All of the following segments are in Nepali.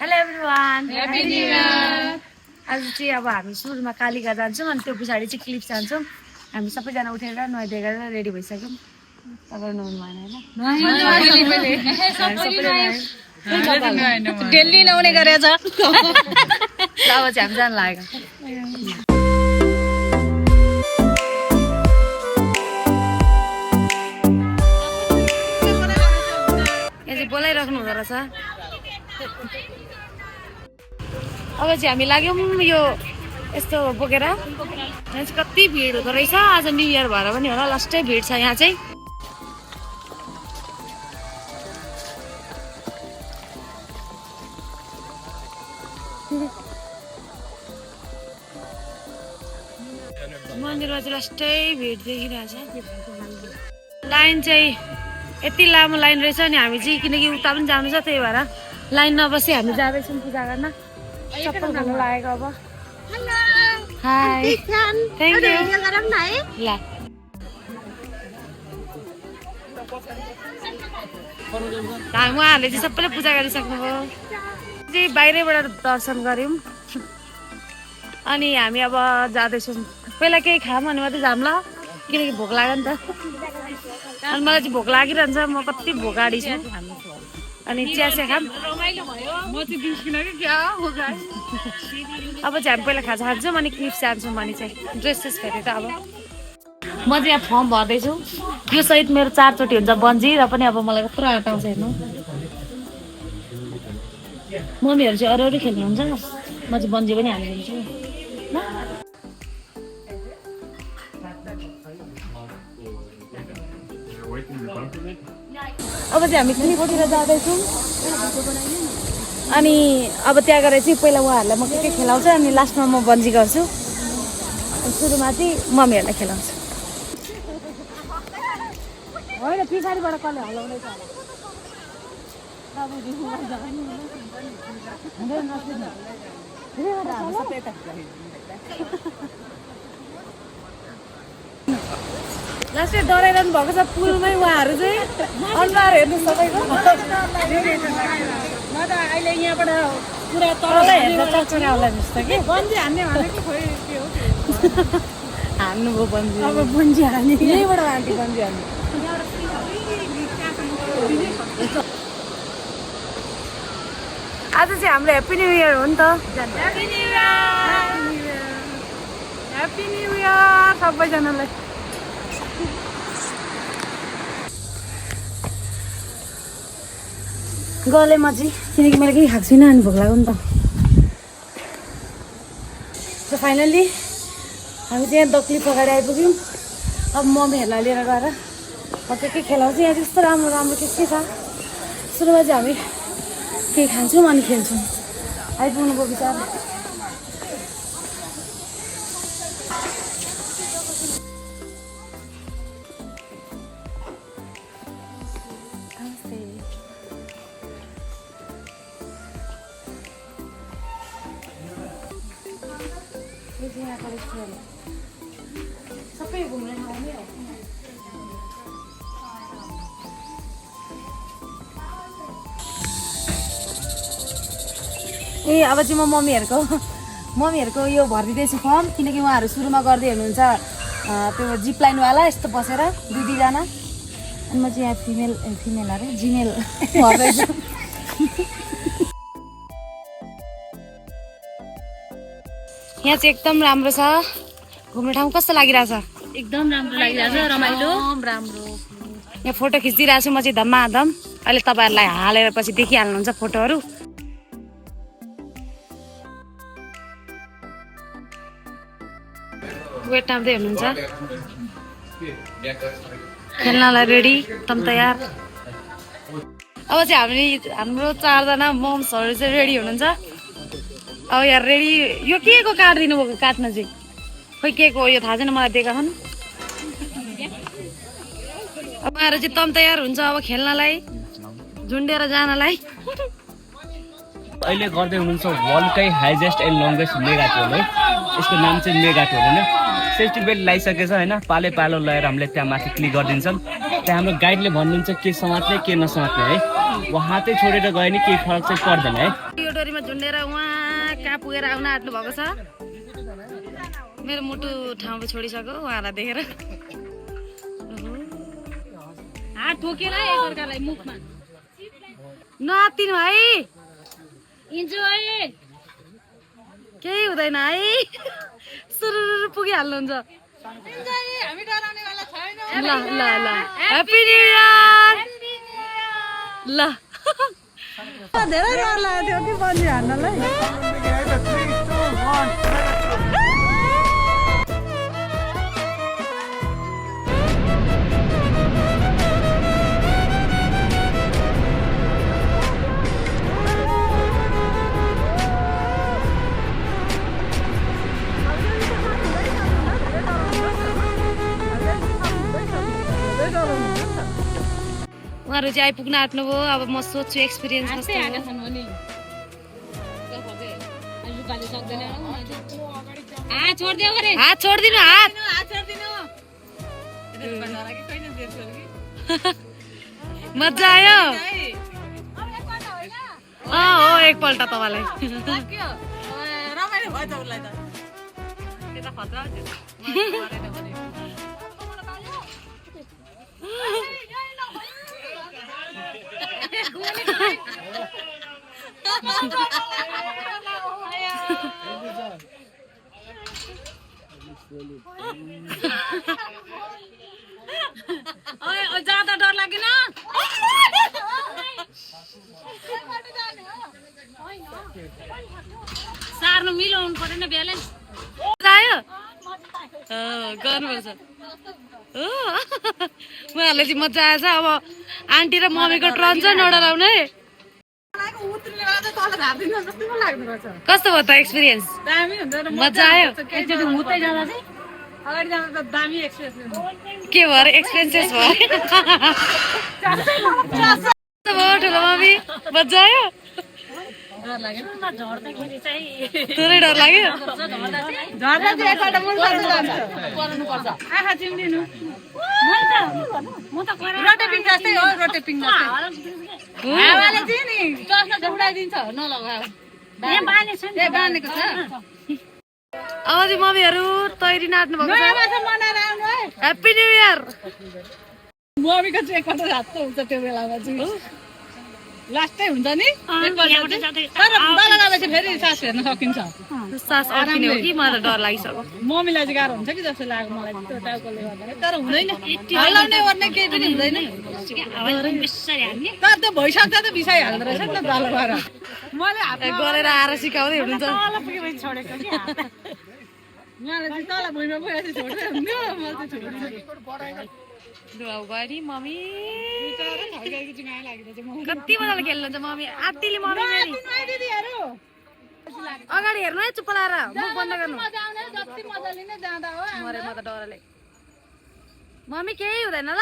Hello everyone, happy new year. आज चाहिँ अब हामी सुरुमा कालिका जान्छौँ अनि त्यो पछाडि चाहिँ क्लिप जान्छौँ। हामी सबैजना उठेर नुहाइदिएर रेडी भइसक्यौँ। तपाईँ नुहाउनु भएन होइन? डेली नआउने गरेछ। ल अब चाहिँ हामी जानु लागेको। यहाँ चाहिँ बोलाइराख्नु हुँदो रहेछ। अब चाहिँ हामी लाग्यौँ यो यस्तो बोकेर। यहाँ चाहिँ कति भिड हुँदो रहेछ। आज न्यू इयर भएर पनि होला लास्टै भिड छ यहाँ चाहिँ। मन्दिरमा चाहिँ लास्टै भिड देखिरहेछ। लाइन चाहिँ यति लामो लाइन रहेछ नि हामी चाहिँ किनकि उता पनि जानु छ त्यही भएर लाइन नबसी हामी जाँदैछौँ पूजा गर्न। चप्पल खानु लागेको अब। High thank you. ल उहाँहरूले चाहिँ सबैले पूजा गरिसक्नुभयो। चाहिँ बाहिरैबाट दर्शन गऱ्यौँ अनि हामी अब जाँदैछौँ। पहिला केही खाऊँ भने मात्रै जाऊँ ल, किनकि भोक लाग्यो नि त। अनि मलाई चाहिँ भोक लागिरहन्छ, म कति भोकाडी छु। अनि चिया चिया खाऊँ। अब चाहिँ हामी पहिला खाजा खान्छौँ अनि क्लिप्स जान्छौँ भने चाहिँ ड्रेसेस फेरि त अब म चाहिँ यहाँ फर्म भर्दैछु। यो सहित मेरो 4 चोटि हुन्छ बन्जी र पनि अब मलाई कत्रो आँटाउँछ हेर्नु। मम्मीहरू चाहिँ अरू खेल्नुहुन्छ, म चाहिँ बन्जी पनि हालिदिन्छु। अब चाहिँ हामी क्लिपतिर जाँदैछौँ अनि अब त्यहाँ गएर चाहिँ पहिला उहाँहरूलाई म के खेलाउँछु अनि लास्टमा म बन्जी गर्छु। सुरुमा चाहिँ मम्मीहरूलाई खेलाउँछु। होइन पछाडिबाट कसले हलाउँदैछ लास्टै डराइरहनु भएको छ पुलमै उहाँहरू चाहिँ। अनुहार हेर्नु सबैको म त अहिले यहाँबाट पुरा तललाई हेर्छ चच्चरा होला जस्तो कि बन्जी हान्ने भनेको खोइ के हो हान्नुभयो बन्जी। अब बन्जी हान्ने यहीँबाट आन्टी बन्जी हान्ने। आज चाहिँ हाम्रो ह्याप्पी न्यू इयर हो नि त। Happy new year, happy new year सबैजनालाई। गलेँ म चाहिँ किनकि मैले केही खाएको छुइनँ अनि भोक लाग्यो नि त। फाइनल्ली हामी चाहिँ यहाँ दक्लिप अगाडि आइपुग्यौँ। अब मम्मीहरूलाई लिएर गएर के खेलाउँछ। यहाँ त्यस्तो राम्रो राम्रो के छ। सुरुमा चाहिँ हामी केही खान्छौँ अनि खेल्छौँ। आइपुग्नुको विचार। सबै घुम्ने ठाउँ नै हो। ए अब चाहिँ म मम्मीहरूको यो भरिदिँदैछु फर्म किनकि उहाँहरू सुरुमा गर्दै हुनुहुन्छ त्यो जिप लाइनवाला यस्तो बसेर 2 जना। अनि म चाहिँ यहाँ फिमेल अरे जिमेल भर्दैछु। यहाँ चाहिँ एकदम राम्रो छ। घुम्ने ठाउँ कस्तो लागिरहेछ? एकदम राम्रो लागिरहेछ, रमाइलो राम्रो। यहाँ फोटो खिचिदिरहेको छु म चाहिँ धमाधम। अहिले तपाईँहरूलाई हालेर पछि देखिहाल्नुहुन्छ फोटोहरू। वेट नाप्दै हुनुहुन्छ। खेल्नलाई रेडी एकदम तयार। अब चाहिँ हाम्रो 4 जना मम्सहरू चाहिँ रेडी हुनुहुन्छ। अब यहाँ रेडी यो के को काटिदिनु भएको काट्न चाहिँ खोइ के को यो थाहा छैन मलाई देखाउनु। अब आएर चाहिँ तम तयार हुन्छ अब खेल्नलाई झुन्डेर जानलाई। अहिले गर्दै हुनुहुन्छ वर्ल्डकै हाइजेस्ट एन्ड लङ्गेस्ट मेगा टोल है। यसको नाम चाहिँ मेगा टोल होइन। सेफ्टी बेल्ट लगाइसकेछ होइन। पालो लगाएर हामीले त्यहाँ माथि क्लिक गरिदिन्छन्। त्यहाँ हाम्रो गाइडले भन्नुहुन्छ के समात्ने के नसमात्ने है। उहाँ चाहिँ छोडेर गयो नि केही फरक चाहिँ पर्दैन है। यो डोरीमा झुन्डेर उहाँ कहाँ पुगेर आउन आँट्नु भएको छ। मेरो मुटु ठाउँमा छोडिसक्यो उहाँलाई देखेर। हात ठोकेर एकअर्कालाई मुखमा नआत्तिनु है, इन्जोय। केही हुँदैन है, सुरुरु पुगिहाल्नुहुन्छ। हामी डराउनेवाला छैनौँ। ल ल ल ह्याप्पी न्यु इयर। ल धेरै डर लाग्यो कि बन्दी हान्नलाई। उहाँहरू चाहिँ आइपुग्न आँट्नुभयो। अब म सोध्छु एक्सपिरियन्स कस्तो हो। हात छोड्दियो गरे। हात छोडिदिनु, हात हात छोड्दिनु। मजा आयो। हो एकपल्ट तपाईँलाई रमाइलो भयो त उसलाई त। जाँदा डर लागेन। सार्नु मिलाउनु परेन ब्यालेन्स। आयो गर्नुपर्छ। उनीहरूलाई चाहिँ मजा आएछ। अब आन्टी र मम्मीको ट्रन छ नडराउने। कस्तो भयो त एक्सपिरियन्स? मजा आयो। एकचोटि हुँदै जाँदा चाहिँ अगाडि जाँदा त दामी एक्सपिरियन्स के भयो एक्सपेन्सेस भयो? भयो ठुलो मम्मी मजा आयो। डर लाग्यो झर्दाखेरि चाहिँ। थोरै डर लाग्यो। झर्दा चाहिँ एकपल्ट मुलुक पर्नुपर्छ। आँखा चिम्लिनु। म त रोटेपिङ जस्तै हो, रोटेपिङ जस्तै। हावाले चाहिँ नि चस्ना चाहिँ उडाइदिन्छ नलगाऊ। यहाँ बानेको छ नि। बानेको छ। अब चाहिँ मम्मीहरू तयारी नाच्नु भएको नयाँ छ। वर्ष मनाएर आउनु है। Happy new year. मम्मीको चाहिँ एकपल्ट हात हुन्छ त्यो बेलामा चाहिँ। लास्टै हुन्छ नि एकपल्ट चाहिँ। तर तल गएपछि फेरि सास हेर्न सकिन्छ। सास अड्किने हो कि मलाई डर लागिसक्यो। मम्मीलाई चाहिँ गाह्रो हुन्छ कि जस्तो लाग्यो मलाई त्यो टाउकोले गर्दा। तर हुँदैन, हल्लाउने ओर्ने केही पनि हुँदैन। तर त्यो भइसक्दा त बिसाइहाल्दो रहेछ नि त तल गएर। मैले हात गरेर आएर सिकाउँदै हुनुहुन्छ। तल पुगेपछि छोडेको कि उहाँले चाहिँ तल भुइँमा पुगेपछि छोड्दै हुन्थ्यो। मैले चाहिँ छोडिदिएँ। दुवाउ भयो नि मम्मी। बिचरा थर्केको चाहिँ माया लागेको चाहिँ म। कति मजाले खेल्नुहुन्छ मम्मी। आत्तिले मम्मी मेरी। दिदीहरू अगाडि हेर्नु है चुप्प लाएर मुख बन्द गर्नु। मजा आउने जति मजा लिने जाँदा हो। मरे म त डरले। मम्मी केही हुँदैन ल।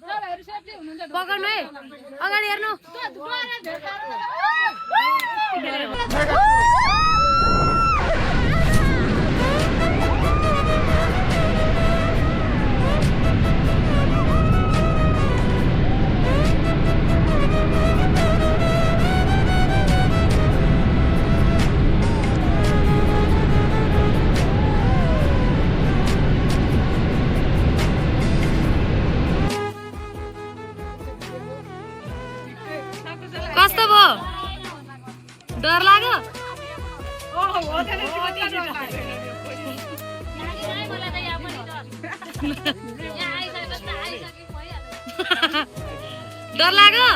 तपाईँहरू सेफ्टी हुनुहुन्छ। पकड्नु है अगाडि हेर्नु। कस्तो भयो? डर लाग्यो? डर लाग्यो?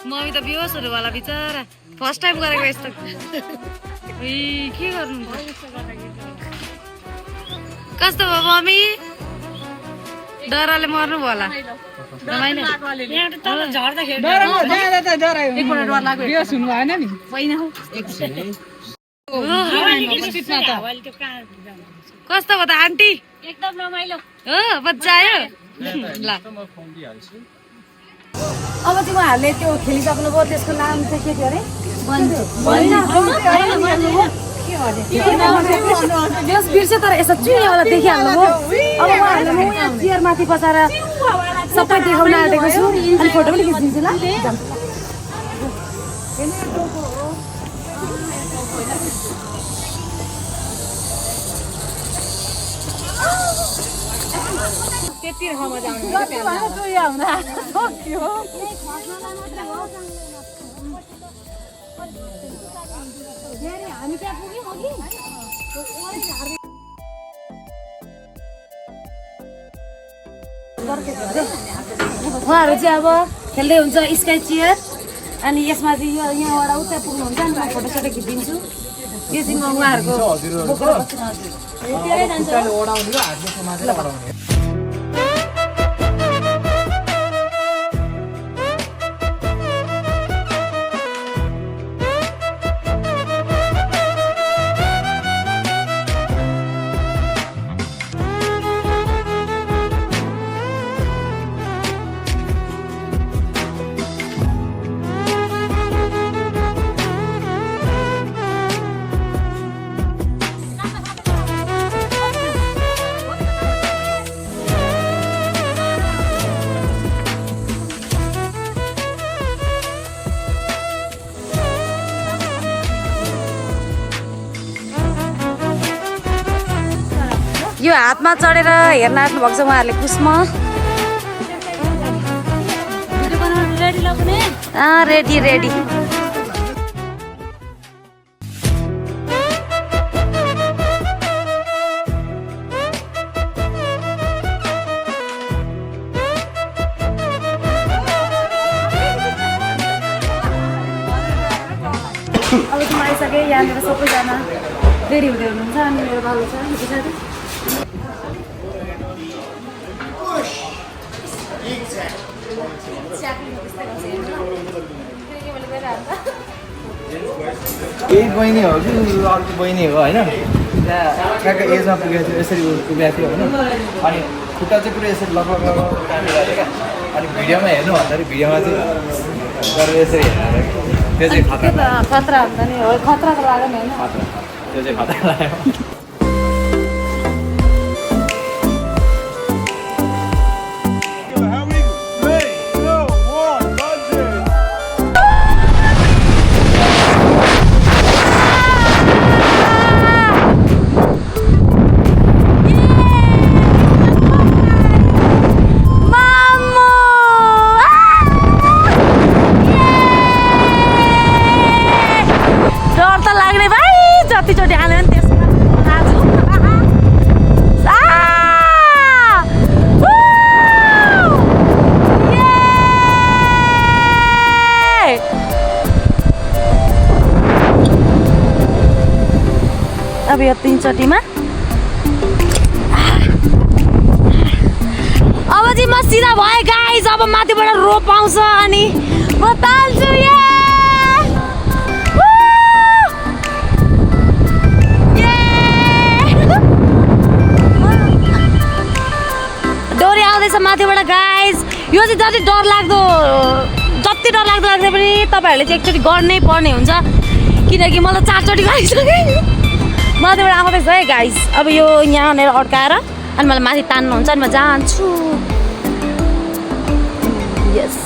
मम्मी त बेहोसहरू होला बिचरा। फर्स्ट टाइम गरेको यस्तो। के गर्नु? कस्तो भयो मम्मी? डरले मर्नु भयो होला। रमाइलो। बेहोस हुनु भएन नि। कस्तो भयो त आन्टी? एकदम रमाइलो। हो मजा आयो। ल अब चाहिँ उहाँहरूले त्यो खेलिसक्नुभयो। त्यसको नाम चाहिँ के थियो अरे? बिर्से तर यस्तो चुइनेवाला देखिहाल्नु भयो अब उहाँहरूलाई म यहाँ चियरमाथि बसाएर सबै देखाउन आँटेको छु अनि फोटो पनि खिचिदिन्छु ल त्यति ठाउँमा जानु हामी त्यहाँ पुग्यौँ अघि उहाँहरू चाहिँ अब खेल्दै हुन्छ स्काई चियर अनि यसमा चाहिँ यो यहाँबाट उता पुग्नुहुन्छ अनि म फोटोसोटो खिचिदिन्छु यो चाहिँ म उहाँहरूको यो हातमा चढेर हेर्न आँट्नु भएको छ उहाँहरूले पुष्मा रेडी रेडी अब चाहिँ आइसकेँ यहाँनिर सबैजना रेडी हुँदै हुनुहुन्छ अनि मेरो बाबु छ पछाडि यही बहिनी हो कि अर्को बहिनी हो होइन त्यहाँ कहाँको एजमा पुगेको थियो यसरी पुगेको थियो होइन अनि खुट्टा चाहिँ पुरै यसरी लगभग काटेर क्या अनि भिडियोमा हेर्नु भन्दाखेरि भिडियोमा चाहिँ गरेर यसरी हेरेर त्यो चाहिँ खतरा खतरा हुन्छ नि हो खतराको लाग्यो नि होइन खतरा त्यो चाहिँ खतरा लाग्यो जतिचोटि हाल्यो भने त्यसमा दाजु अब यो 3 चोटिमा अब चाहिँ म सिधा भएँ गाइस अब माथिबाट रोप आउँछ अनि म ताल्छु डोरी आउँदैछ माथिबाट गाइस यो चाहिँ जति डरलाग्दो लाग्दै पनि तपाईँहरूले चाहिँ एकचोटि गर्नै पर्ने हुन्छ किनकि मलाई 4 चोटि गरिसकेँ माथिबाट आउँदैछ है गाइस अब यो यहाँनिर अड्काएर अनि मलाई माथि तान्नुहुन्छ अनि म जान्छु यस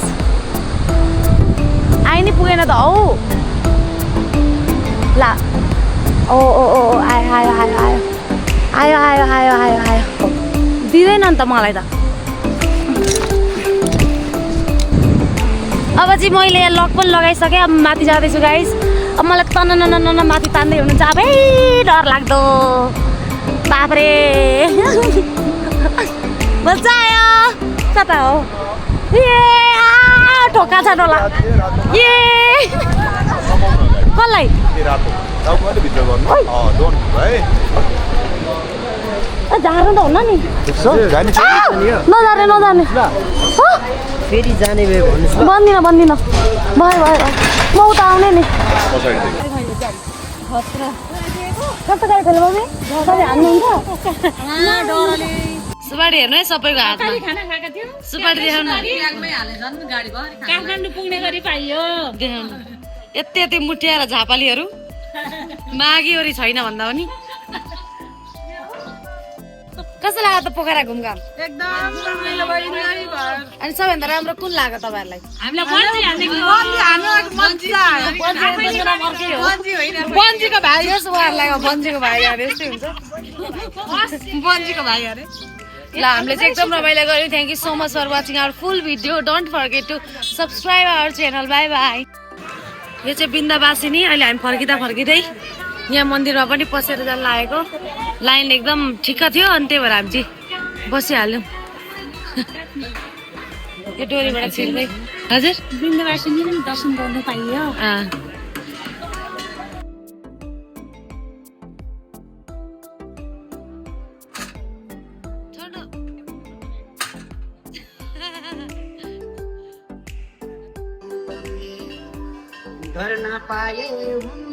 आइ नि पुगेन त हौ ला ओ आयो आयो आयो आयो आयो आयो आयो आयो आयो दिँदैन नि त मलाई त अब चाहिँ मैले यहाँ लक पनि लगाइसकेँ अब माथि जाँदैछु गाइस अब मलाई तन माथि तान्दै हुनुहुन्छ अब डर लाग्दो बाफ्रे मजा आयो कता हो ए ठोका छ डोला ए कसलाई झार्नु त हुन्न नि नजाने फेरि जाने भए भन्नुहोस् भन्दिनँ भयो म उता आउने नि कस्तो गाडी खेल्नु मम्मी तपाईँ हान्नुहुन्छ सुपारी हेर्नु है सबैको हातमा सुपारी देखाउनु काठमाडौँ पुग्ने गरी पाइयो देखाउनु यति मुठिया र झापालीहरू मागी ओरी छैन भन्दा पनि कस्तो लाग्यो त पोखरा घुमघाम एकदम रमाइलो भयो नि अनि सबैभन्दा राम्रो कुन लाग्यो तपाईँहरूलाई बन्जीको भाइ यस उहाँहरूलाई बन्जीको भाइ अरे यस्तै हुन्छ बन्जीको भाइ अरे ल हामीले चाहिँ एकदम रमाइलो गऱ्यौँ thank you so much for watching our full video don't forget to subscribe our channel bye bye यो चाहिँ बिन्दावासिनी अहिले हामी फर्किँदै यहाँ मन्दिरमा पनि पसेर जान लागेको लाइन एकदम ठिक्क थियो अनि त्यही भएर हामी चाहिँ बसिहाल्यौँ यो डोरीबाट छिर्दै हजुर बिन्दवासिनी दर्शन गर्नु पाइयो गर्न पाए